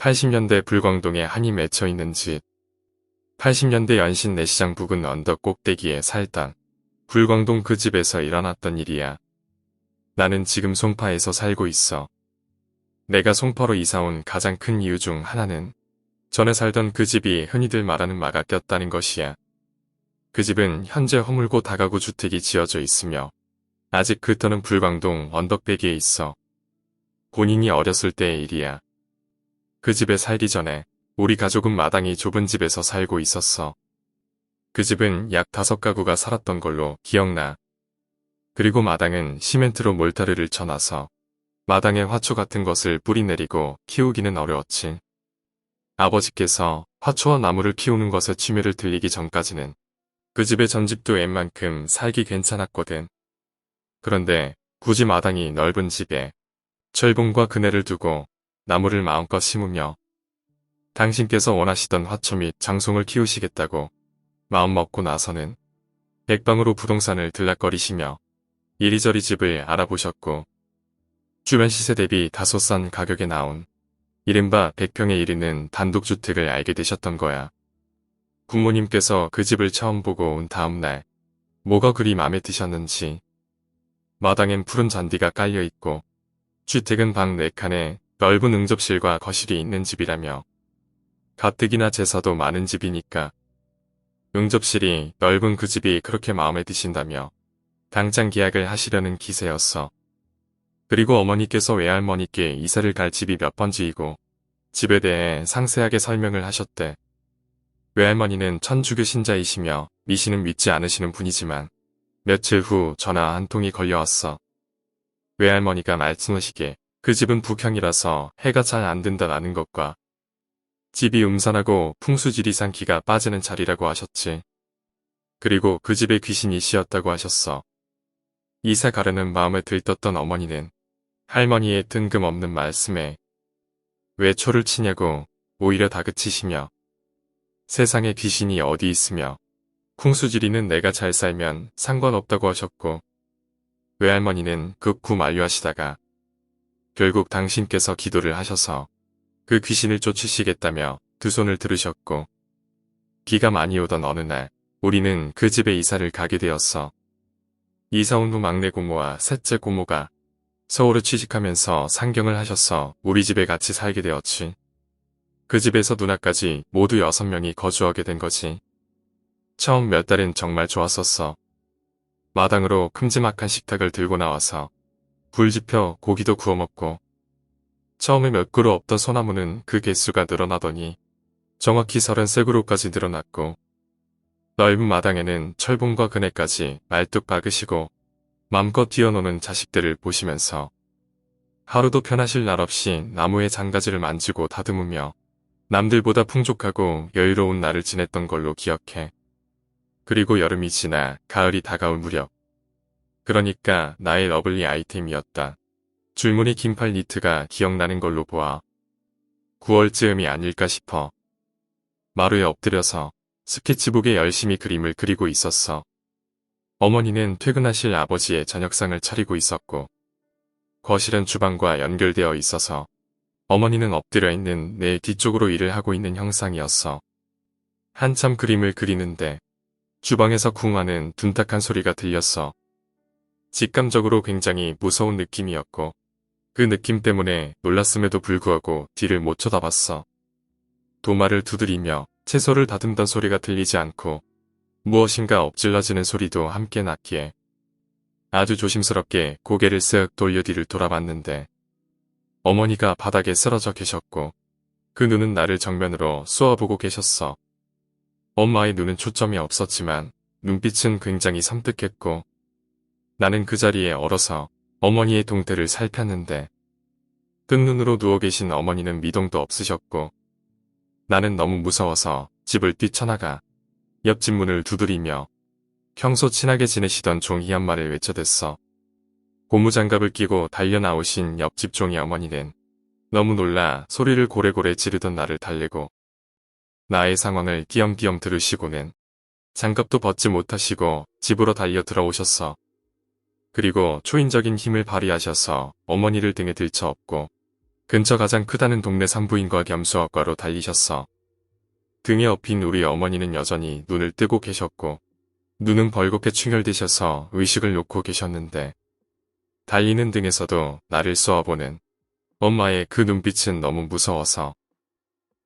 80년대 불광동에 한이 맺혀 있는 집. 80년대 연신 내시장 부근 언덕 꼭대기에 살던 불광동 그 집에서 일어났던 일이야. 나는 지금 송파에서 살고 있어. 내가 송파로 이사온 가장 큰 이유 중 하나는 전에 살던 그 집이 흔히들 말하는 마가 꼈다는 것이야. 그 집은 현재 허물고 다가구 주택이 지어져 있으며 아직 그 터는 불광동 언덕배기에 있어. 본인이 어렸을 때의 일이야. 그 집에 살기 전에 우리 가족은 마당이 좁은 집에서 살고 있었어. 그 집은 약 5가구가 살았던 걸로 기억나. 그리고 마당은 시멘트로 몰타르를 쳐놔서 마당에 화초 같은 것을 뿌리 내리고 키우기는 어려웠지. 아버지께서 화초와 나무를 키우는 것에 취미를 들이기 전까지는 그 집의 전집도 웬만큼 살기 괜찮았거든. 그런데 굳이 마당이 넓은 집에 철봉과 그네를 두고 나무를 마음껏 심으며 당신께서 원하시던 화초 및 장송을 키우시겠다고 마음먹고 나서는 백방으로 부동산을 들락거리시며 이리저리 집을 알아보셨고 주변 시세 대비 다소 싼 가격에 나온 이른바 100평에 이르는 단독주택을 알게 되셨던 거야. 부모님께서 그 집을 처음 보고 온 다음 날 뭐가 그리 마음에 드셨는지 마당엔 푸른 잔디가 깔려있고 주택은 방 4칸에 넓은 응접실과 거실이 있는 집이라며 가뜩이나 제사도 많은 집이니까 응접실이 넓은 그 집이 그렇게 마음에 드신다며 당장 계약을 하시려는 기세였어. 그리고 어머니께서 외할머니께 이사를 갈 집이 몇 번지이고 집에 대해 상세하게 설명을 하셨대. 외할머니는 천주교 신자이시며 미신은 믿지 않으시는 분이지만 며칠 후 전화 한 통이 걸려왔어. 외할머니가 말씀하시기에 그 집은 북향이라서 해가 잘 안 든다라는 것과 집이 음산하고 풍수지리산 기가 빠지는 자리라고 하셨지. 그리고 그 집에 귀신이 씌었다고 하셨어. 이사 가려는 마음에 들떴던 어머니는 할머니의 뜬금없는 말씀에 왜 초를 치냐고 오히려 다그치시며 세상에 귀신이 어디 있으며 풍수지리는 내가 잘 살면 상관없다고 하셨고 외할머니는 극구 만류하시다가 결국 당신께서 기도를 하셔서 그 귀신을 쫓으시겠다며 두 손을 들으셨고 비가 많이 오던 어느 날 우리는 그 집에 이사를 가게 되었어. 이사 온 후 막내 고모와 셋째 고모가 서울에 취직하면서 상경을 하셔서 우리 집에 같이 살게 되었지. 그 집에서 누나까지 모두 6명이 거주하게 된 거지. 처음 몇 달은 정말 좋았었어. 마당으로 큼지막한 식탁을 들고 나와서 불 지펴 고기도 구워 먹고 처음에 몇 그루 없던 소나무는 그 개수가 늘어나더니 정확히 33그루까지 늘어났고 넓은 마당에는 철봉과 그네까지 말뚝 박으시고 맘껏 뛰어노는 자식들을 보시면서 하루도 편하실 날 없이 나무의 장가지를 만지고 다듬으며 남들보다 풍족하고 여유로운 날을 지냈던 걸로 기억해. 그리고 여름이 지나 가을이 다가올 무렵. 그러니까 나의 러블리 아이템이었다. 줄무늬 긴팔 니트가 기억나는 걸로 보아 9월쯤이 아닐까 싶어. 마루에 엎드려서 스케치북에 열심히 그림을 그리고 있었어. 어머니는 퇴근하실 아버지의 저녁상을 차리고 있었고 거실은 주방과 연결되어 있어서 어머니는 엎드려 있는 내 뒤쪽으로 일을 하고 있는 형상이었어. 한참 그림을 그리는데 주방에서 쿵 하는 둔탁한 소리가 들렸어. 직감적으로 굉장히 무서운 느낌이었고 그 느낌 때문에 놀랐음에도 불구하고 뒤를 못 쳐다봤어. 도마를 두드리며 채소를 다듬던 소리가 들리지 않고 무엇인가 엎질러지는 소리도 함께 났기에 아주 조심스럽게 고개를 쓱 돌려 뒤를 돌아봤는데 어머니가 바닥에 쓰러져 계셨고 그 눈은 나를 정면으로 쏘아보고 계셨어. 엄마의 눈은 초점이 없었지만 눈빛은 굉장히 섬뜩했고 나는 그 자리에 얼어서 어머니의 동태를 살폈는데 뜬 눈으로 누워 계신 어머니는 미동도 없으셨고 나는 너무 무서워서 집을 뛰쳐나가 옆집 문을 두드리며 평소 친하게 지내시던 종이 한 말을 외쳐댔어. 고무장갑을 끼고 달려나오신 옆집 종이 어머니는 너무 놀라 소리를 고래고래 지르던 나를 달래고 나의 상황을 띄엄띄엄 들으시고는 장갑도 벗지 못하시고 집으로 달려 들어오셨어. 그리고 초인적인 힘을 발휘하셔서 어머니를 등에 들쳐업고 근처 가장 크다는 동네 산부인과 겸수학과로 달리셨어. 등에 업힌 우리 어머니는 여전히 눈을 뜨고 계셨고 눈은 벌겋게 충혈되셔서 의식을 놓고 계셨는데 달리는 등에서도 나를 쏘아보는 엄마의 그 눈빛은 너무 무서워서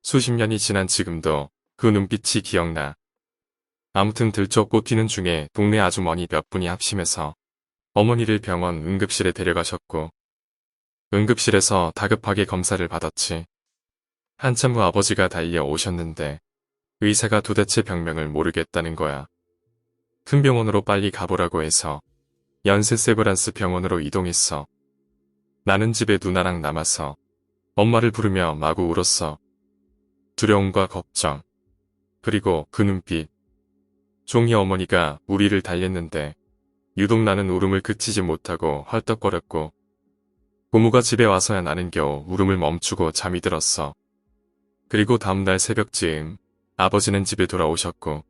수십 년이 지난 지금도 그 눈빛이 기억나. 아무튼 들쫓고 뛰는 중에 동네 아주머니 몇 분이 합심해서 어머니를 병원 응급실에 데려가셨고 응급실에서 다급하게 검사를 받았지. 한참 후 아버지가 달려오셨는데 의사가 도대체 병명을 모르겠다는 거야. 큰 병원으로 빨리 가보라고 해서 연세 세브란스 병원으로 이동했어. 나는 집에 누나랑 남아서 엄마를 부르며 마구 울었어. 두려움과 걱정, 그리고 그 눈빛. 종이 어머니가 우리를 달랬는데 유독 나는 울음을 그치지 못하고 헐떡거렸고 고모가 집에 와서야 나는 겨우 울음을 멈추고 잠이 들었어. 그리고 다음날 새벽쯤 아버지는 집에 돌아오셨고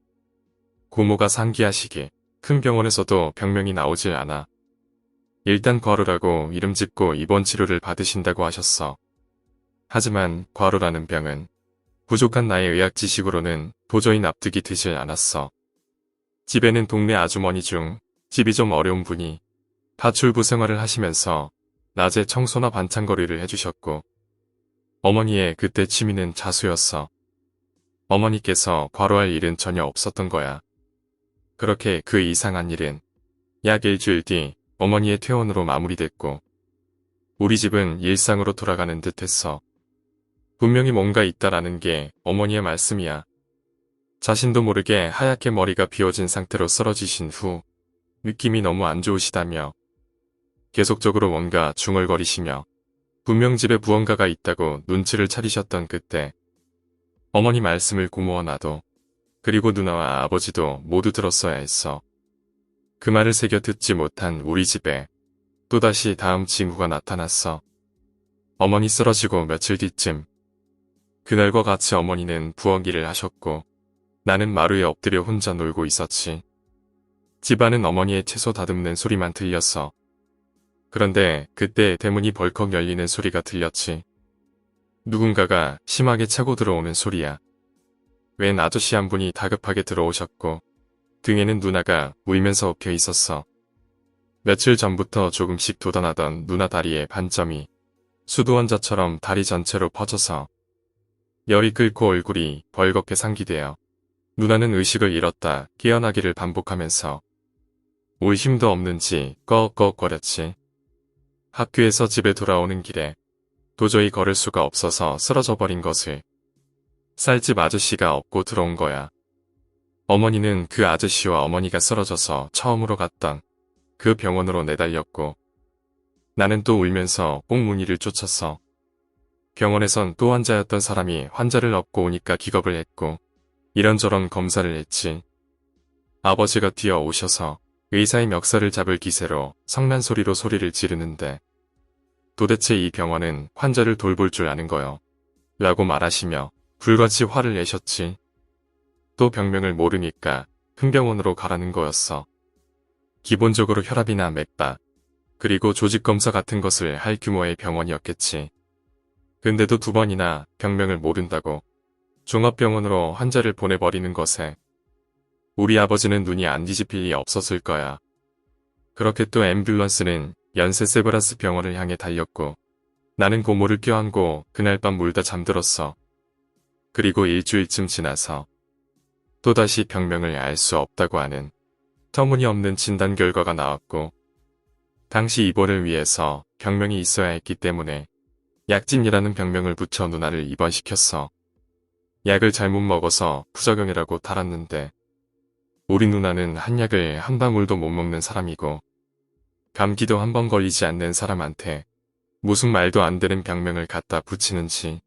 고모가 상기하시기 큰 병원에서도 병명이 나오질 않아. 일단 과로라고 이름 짓고 입원 치료를 받으신다고 하셨어. 하지만 과로라는 병은 부족한 나의 의학 지식으로는 도저히 납득이 되질 않았어. 집에는 동네 아주머니 중 집이 좀 어려운 분이 파출부 생활을 하시면서 낮에 청소나 반찬거리를 해주셨고 어머니의 그때 취미는 자수였어. 어머니께서 과로할 일은 전혀 없었던 거야. 그렇게 그 이상한 일은 약 일주일 뒤 어머니의 퇴원으로 마무리됐고 우리 집은 일상으로 돌아가는 듯 했어. 분명히 뭔가 있다라는 게 어머니의 말씀이야. 자신도 모르게 하얗게 머리가 비워진 상태로 쓰러지신 후 느낌이 너무 안 좋으시다며 계속적으로 뭔가 중얼거리시며 분명 집에 무언가가 있다고 눈치를 차리셨던 그때 어머니 말씀을 고모와 나도 그리고 누나와 아버지도 모두 들었어야 했어. 그 말을 새겨 듣지 못한 우리 집에 또다시 다음 징후가 나타났어. 어머니 쓰러지고 며칠 뒤쯤 그날과 같이 어머니는 부엌일을 하셨고 나는 마루에 엎드려 혼자 놀고 있었지. 집안은 어머니의 채소 다듬는 소리만 들렸어. 그런데 그때 대문이 벌컥 열리는 소리가 들렸지. 누군가가 심하게 차고 들어오는 소리야. 웬 아저씨 한 분이 다급하게 들어오셨고 등에는 누나가 울면서 엎여 있었어. 며칠 전부터 조금씩 돋아나던 누나 다리의 반점이 수도원자처럼 다리 전체로 퍼져서 열이 끓고 얼굴이 벌겋게 상기되어 누나는 의식을 잃었다 깨어나기를 반복하면서 울 힘도 없는지 꺽꺽거렸지. 학교에서 집에 돌아오는 길에 도저히 걸을 수가 없어서 쓰러져 버린 것을 쌀집 아저씨가 업고 들어온 거야. 어머니는 그 아저씨와 어머니가 쓰러져서 처음으로 갔던 그 병원으로 내달렸고 나는 또 울면서 꽁무니를 쫓았어. 병원에선 또 환자였던 사람이 환자를 업고 오니까 기겁을 했고 이런저런 검사를 했지. 아버지가 뛰어오셔서 의사의 멱살을 잡을 기세로 성난 소리로 소리를 지르는데 도대체 이 병원은 환자를 돌볼 줄 아는 거요. 라고 말하시며 불같이 화를 내셨지. 또 병명을 모르니까 큰 병원으로 가라는 거였어. 기본적으로 혈압이나 맥박, 그리고 조직검사 같은 것을 할 규모의 병원이었겠지. 근데도 2번이나 병명을 모른다고 종합병원으로 환자를 보내버리는 것에 우리 아버지는 눈이 안 뒤집힐 리 없었을 거야. 그렇게 또 앰뷸런스는 연세 세브란스 병원을 향해 달렸고 나는 고모를 껴안고 그날 밤 울다 잠들었어. 그리고 일주일쯤 지나서 또다시 병명을 알 수 없다고 하는 터무니없는 진단 결과가 나왔고 당시 입원을 위해서 병명이 있어야 했기 때문에 약진이라는 병명을 붙여 누나를 입원시켰어. 약을 잘못 먹어서 부작용이라고 달았는데 우리 누나는 한약을 한 방울도 못 먹는 사람이고 감기도 한 번 걸리지 않는 사람한테 무슨 말도 안 되는 병명을 갖다 붙이는지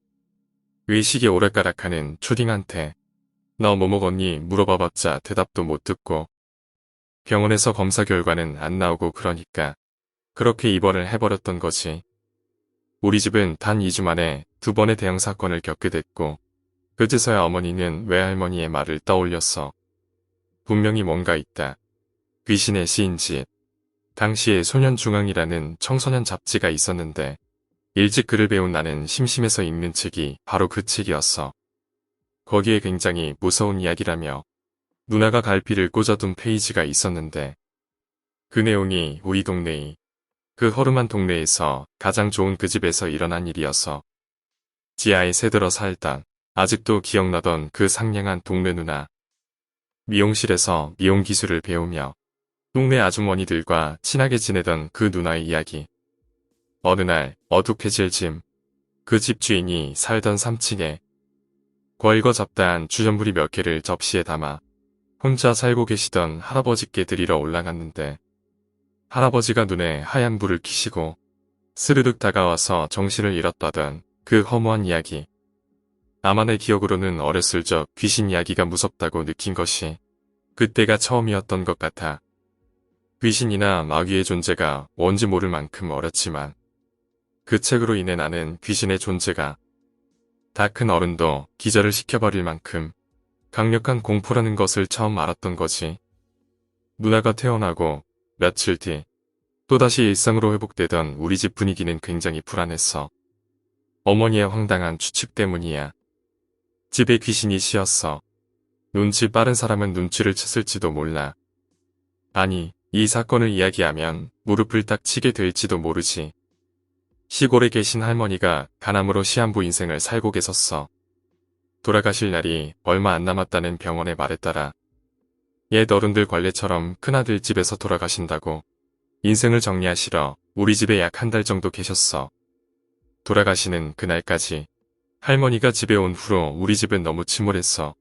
의식이 오락가락하는 초딩한테 너 뭐 먹었니 물어봐봤자 대답도 못 듣고 병원에서 검사 결과는 안 나오고 그러니까 그렇게 입원을 해버렸던 거지. 우리 집은 단 2주 만에 2번의 대형 사건을 겪게 됐고 그제서야 어머니는 외할머니의 말을 떠올렸어. 분명히 뭔가 있다. 귀신의 시인짓. 당시에 소년중앙이라는 청소년 잡지가 있었는데 일찍 글을 배운 나는 심심해서 읽는 책이 바로 그 책이었어. 거기에 굉장히 무서운 이야기라며 누나가 갈피를 꽂아둔 페이지가 있었는데 그 내용이 우리 동네의 그 허름한 동네에서 가장 좋은 그 집에서 일어난 일이었어. 지하에 새들어 살다 아직도 기억나던 그 상냥한 동네 누나. 미용실에서 미용 기술을 배우며 동네 아주머니들과 친하게 지내던 그 누나의 이야기. 어느 날 어둑해질 짐. 그 집 주인이 살던 3층에 거일거 잡다한 주전부리 몇 개를 접시에 담아 혼자 살고 계시던 할아버지께 드리러 올라갔는데 할아버지가 눈에 하얀 불을 켜시고 스르륵 다가와서 정신을 잃었다던 그 허무한 이야기. 나만의 기억으로는 어렸을 적 귀신 이야기가 무섭다고 느낀 것이 그때가 처음이었던 것 같아. 귀신이나 마귀의 존재가 뭔지 모를 만큼 어렸지만 그 책으로 인해 나는 귀신의 존재가 다 큰 어른도 기절을 시켜버릴 만큼 강력한 공포라는 것을 처음 알았던 거지. 누나가 태어나고 며칠 뒤 또다시 일상으로 회복되던 우리 집 분위기는 굉장히 불안했어. 어머니의 황당한 추측 때문이야. 집에 귀신이 씌었어. 눈치 빠른 사람은 눈치를 챘을지도 몰라. 아니, 이 사건을 이야기하면 무릎을 딱 치게 될지도 모르지. 시골에 계신 할머니가 간암으로 시한부 인생을 살고 계셨어. 돌아가실 날이 얼마 안 남았다는 병원의 말에 따라 옛 어른들 관례처럼 큰아들 집에서 돌아가신다고 인생을 정리하시러 우리 집에 약 한 달 정도 계셨어. 돌아가시는 그날까지 할머니가 집에 온 후로 우리 집은 너무 침울했어.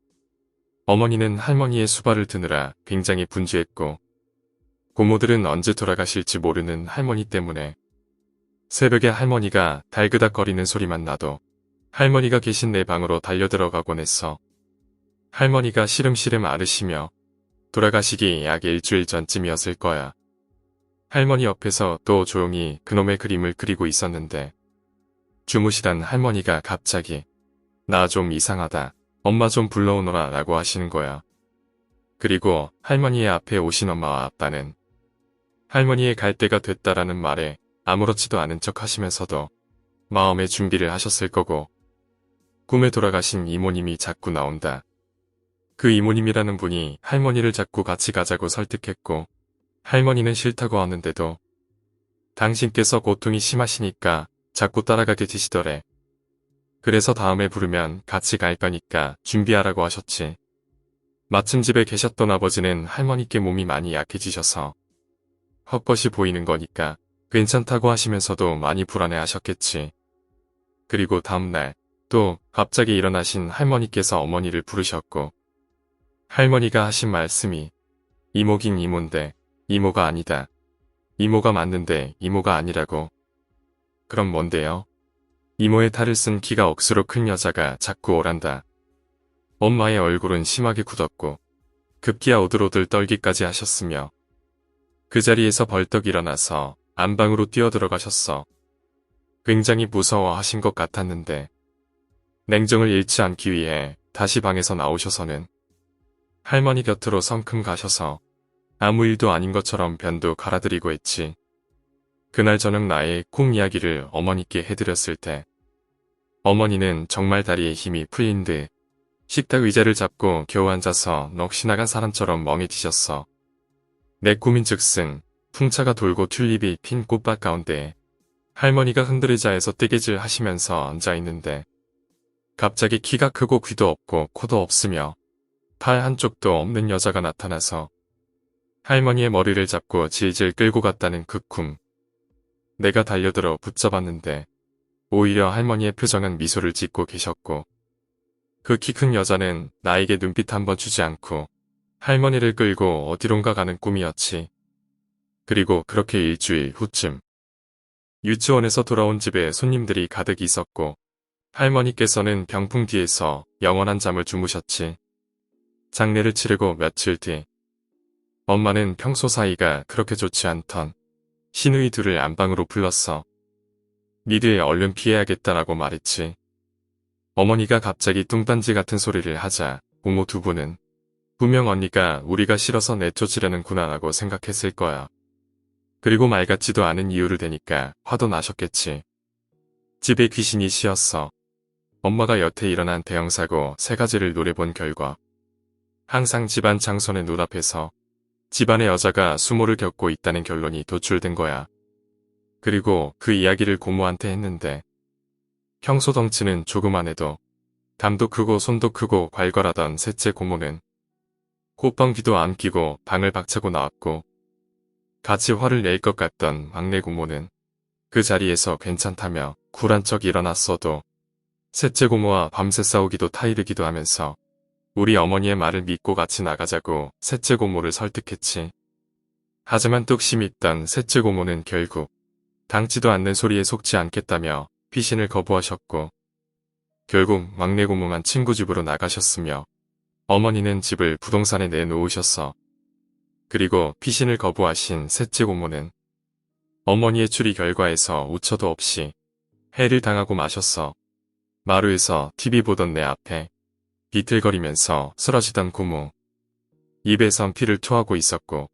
어머니는 할머니의 수발을 드느라 굉장히 분주했고 고모들은 언제 돌아가실지 모르는 할머니 때문에 새벽에 할머니가 달그닥거리는 소리만 나도 할머니가 계신 내 방으로 달려들어가곤 했어. 할머니가 시름시름 앓으시며 돌아가시기 약 일주일 전쯤이었을 거야. 할머니 옆에서 또 조용히 그놈의 그림을 그리고 있었는데 주무시던 할머니가 갑자기 나 좀 이상하다. 엄마 좀 불러오너라 라고 하시는 거야. 그리고 할머니의 앞에 오신 엄마와 아빠는 할머니의 갈 때가 됐다라는 말에 아무렇지도 않은 척 하시면서도 마음의 준비를 하셨을 거고 꿈에 돌아가신 이모님이 자꾸 나온다. 그 이모님이라는 분이 할머니를 자꾸 같이 가자고 설득했고 할머니는 싫다고 하는데도 당신께서 고통이 심하시니까 자꾸 따라가게 되시더래. 그래서 다음에 부르면 같이 갈 거니까 준비하라고 하셨지. 마침 집에 계셨던 아버지는 할머니께 몸이 많이 약해지셔서 헛것이 보이는 거니까 괜찮다고 하시면서도 많이 불안해하셨겠지. 그리고 다음날 또 갑자기 일어나신 할머니께서 어머니를 부르셨고 할머니가 하신 말씀이 이모긴 이모인데 이모가 아니다. 이모가 맞는데 이모가 아니라고. 그럼 뭔데요? 이모의 탈을 쓴 키가 억수로 큰 여자가 자꾸 오란다. 엄마의 얼굴은 심하게 굳었고 급기야 오들오들 떨기까지 하셨으며 그 자리에서 벌떡 일어나서 안방으로 뛰어들어가셨어. 굉장히 무서워하신 것 같았는데 냉정을 잃지 않기 위해 다시 방에서 나오셔서는 할머니 곁으로 성큼 가셔서 아무 일도 아닌 것처럼 변도 갈아드리고 했지. 그날 저녁 나의 꿈 이야기를 어머니께 해드렸을 때 어머니는 정말 다리에 힘이 풀린 듯 식탁 의자를 잡고 겨우 앉아서 넋이 나간 사람처럼 멍해지셨어. 내 꿈인즉슨 풍차가 돌고 튤립이 핀 꽃밭 가운데 할머니가 흔들의자에서 뜨개질 하시면서 앉아있는데 갑자기 키가 크고 귀도 없고 코도 없으며 팔 한쪽도 없는 여자가 나타나서 할머니의 머리를 잡고 질질 끌고 갔다는 그 꿈. 내가 달려들어 붙잡았는데 오히려 할머니의 표정은 미소를 짓고 계셨고 그 키 큰 여자는 나에게 눈빛 한번 주지 않고 할머니를 끌고 어디론가 가는 꿈이었지. 그리고 그렇게 일주일 후쯤 유치원에서 돌아온 집에 손님들이 가득 있었고 할머니께서는 병풍 뒤에서 영원한 잠을 주무셨지. 장례를 치르고 며칠 뒤 엄마는 평소 사이가 그렇게 좋지 않던 시누이 둘을 안방으로 불렀어. 니들 얼른 피해야겠다라고 말했지. 어머니가 갑자기 뚱딴지 같은 소리를 하자 고모 두 분은 분명 언니가 우리가 싫어서 내쫓으려는구나 라고 생각했을 거야. 그리고 말 같지도 않은 이유를 대니까 화도 나셨겠지. 집에 귀신이 씌었어. 엄마가 여태 일어난 대형사고 3가지를 노려본 결과 항상 집안 장손의 눈앞에서 집안의 여자가 수모를 겪고 있다는 결론이 도출된 거야. 그리고 그 이야기를 고모한테 했는데 평소 덩치는 조그만해도 담도 크고 손도 크고 괄괄하던 셋째 고모는 콧방귀도 안 끼고 방을 박차고 나왔고 같이 화를 낼 것 같던 막내 고모는 그 자리에서 괜찮다며 굴한 척 일어났어도 셋째 고모와 밤새 싸우기도 타이르기도 하면서 우리 어머니의 말을 믿고 같이 나가자고 셋째 고모를 설득했지. 하지만 뚝심이 있던 셋째 고모는 결국 당치도 않는 소리에 속지 않겠다며 피신을 거부하셨고 결국 막내 고모만 친구 집으로 나가셨으며 어머니는 집을 부동산에 내놓으셨어. 그리고 피신을 거부하신 셋째 고모는 어머니의 추리 결과에서 우처도 없이 해를 당하고 마셨어. 마루에서 TV 보던 내 앞에 비틀거리면서 쓰러지던 고모. 입에선 피를 토하고 있었고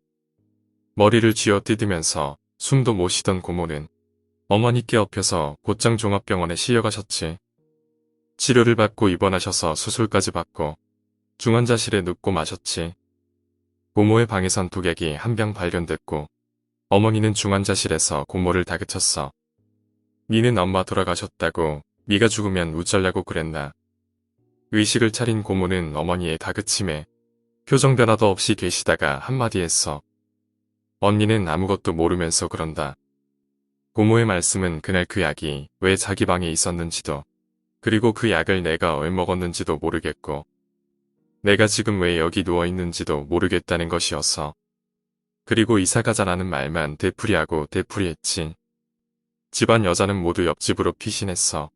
머리를 쥐어뜯으면서 숨도 못 쉬던 고모는 어머니께 업혀서 곧장 종합병원에 실려가셨지. 치료를 받고 입원하셔서 수술까지 받고 중환자실에 눕고 마셨지. 고모의 방에선 독약이 한 병 발견됐고 어머니는 중환자실에서 고모를 다그쳤어. 니는 엄마 돌아가셨다고 니가 죽으면 우쩔라고 그랬나. 의식을 차린 고모는 어머니의 다그침에 표정 변화도 없이 계시다가 한마디 했어. 언니는 아무것도 모르면서 그런다. 고모의 말씀은 그날 그 약이 왜 자기 방에 있었는지도 그리고 그 약을 내가 왜 먹었는지도 모르겠고 내가 지금 왜 여기 누워있는지도 모르겠다는 것이었어. 그리고 이사가자라는 말만 되풀이하고 되풀이했지. 집안 여자는 모두 옆집으로 피신했어.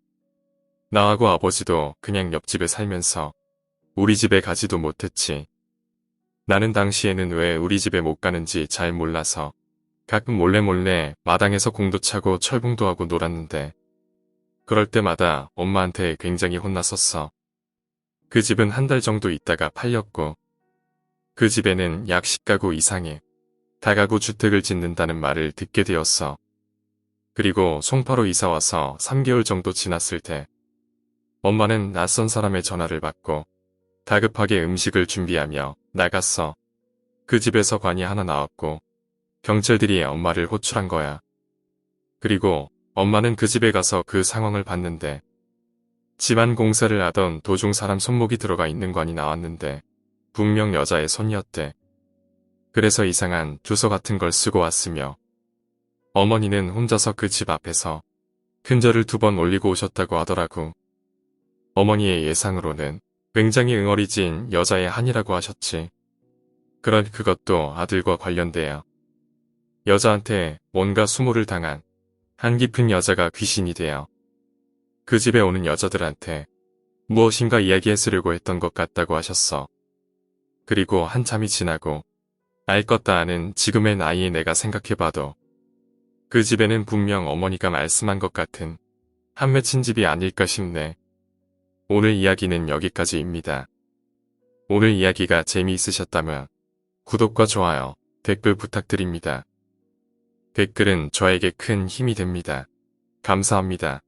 나하고 아버지도 그냥 옆집에 살면서 우리 집에 가지도 못했지. 나는 당시에는 왜 우리 집에 못 가는지 잘 몰라서 가끔 몰래 마당에서 공도 차고 철봉도 하고 놀았는데 그럴 때마다 엄마한테 굉장히 혼났었어. 그 집은 한 달 정도 있다가 팔렸고 그 집에는 약 10가구 이상의 다가구 주택을 짓는다는 말을 듣게 되었어. 그리고 송파로 이사와서 3개월 정도 지났을 때 엄마는 낯선 사람의 전화를 받고 다급하게 음식을 준비하며 나갔어. 그 집에서 관이 하나 나왔고 경찰들이 엄마를 호출한 거야. 그리고 엄마는 그 집에 가서 그 상황을 봤는데 집안 공사를 하던 도중 사람 손목이 들어가 있는 관이 나왔는데 분명 여자의 손이었대. 그래서 이상한 주소 같은 걸 쓰고 왔으며 어머니는 혼자서 그 집 앞에서 큰절을 2번 올리고 오셨다고 하더라고. 어머니의 예상으로는 굉장히 응어리진 여자의 한이라고 하셨지. 그런 그것도 아들과 관련돼요. 여자한테 뭔가 수모를 당한 한 깊은 여자가 귀신이 되어 그 집에 오는 여자들한테 무엇인가 이야기했으려고 했던 것 같다고 하셨어. 그리고 한참이 지나고 알 것 다 아는 지금의 나이에 내가 생각해봐도 그 집에는 분명 어머니가 말씀한 것 같은 한 맺힌 집이 아닐까 싶네. 오늘 이야기는 여기까지입니다. 오늘 이야기가 재미있으셨다면 구독과 좋아요, 댓글 부탁드립니다. 댓글은 저에게 큰 힘이 됩니다. 감사합니다.